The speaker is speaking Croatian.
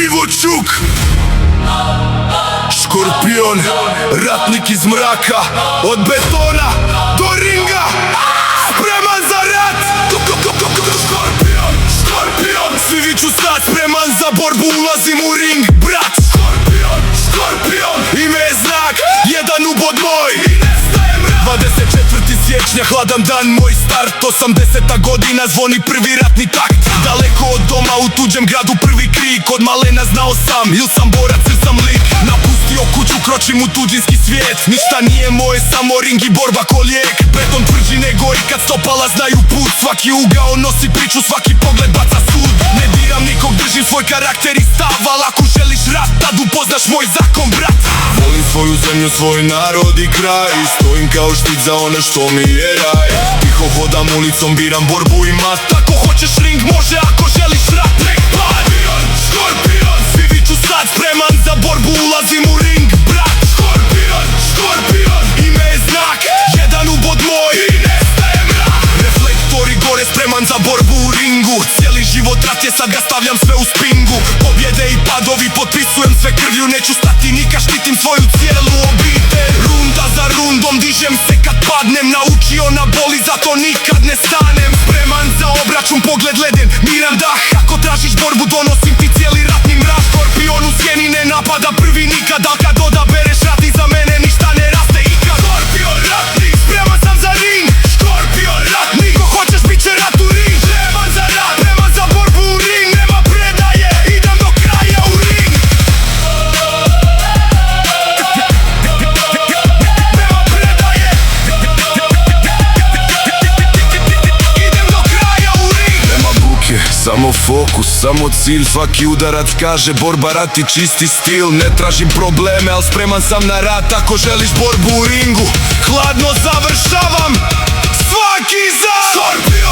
Ivo Čuk, Škorpion, ratnik iz mraka. Od betona do ringa, spreman za rat. Škorpion, svi viču sad, spreman za borbu, ulazim u ring, brat. Škorpion, ime je znak, jedan ubod moj. 24. siječnja, hladan dan, moj start. 80. godina, zvoni prvi ratni takt. Daleko od doma, u tuđem gradu, prvi krik. Od malena znao sam, il sam borac, il sam lik. Napustio kuću, kročim u tuđinski svijet. Ništa nije moje, samo ring i borba ko lijek. Beton tvrđi nego i kad stopala znaju put. Svaki ugao nosi priču, svaki pogled baca sud. Ne diram nikog, držim svoj karakter i stav. Al ako želiš rat, tad upoznaš moj zakon, brat. Volim svoju zemlju, svoj narod i kraj. Stojim kao štit za ono što mi je raj. Tiho hodam ulicom, biram borbu i mat. Ako hoćeš ring, može, ako želiš rat, nek pad. Škorpion, svi viču sad, spreman za borbu, ulazim u ring, brat. Škorpion, ime je znak, jedan ubod moj i nestaje mrak. Reflektori gore, spreman za borbu u ringu. Cijeli život rat je, sad ga stavljam sve u spingu. Pobjede i padovi, potpisujem sve krvlju. Neću stati nikad, štitim svoju cijelu obitelj. Runda za rundom, dižem se kad padnem. Naučio na boli, zato nikad ne stanem. Spreman za obračun, pogled leden, miran dah. Ako tražiš borbu, donosim ti cijeli ratni mrak. Škorpion u sjeni ne napada prvi nikada. Kad odabereš rat, iza mene ništa ne raste ikad. Škorpion ratnik, spreman sam za ring. Škorpion ratnik, ko hoćeš bit će rat u ring. Spreman za rat, spreman za borbu u ring. Nema predaje, idem do kraja u ring. Nema predaje, idem do kraja u ring. Nema buke, samo fokus, samo cilj. Svaki udarac kaže borba, rat i čisti stil. Ne tražim probleme, al spreman sam na rat. Ako želiš borbu u ringu, hladno završavam svaki za Škorpion.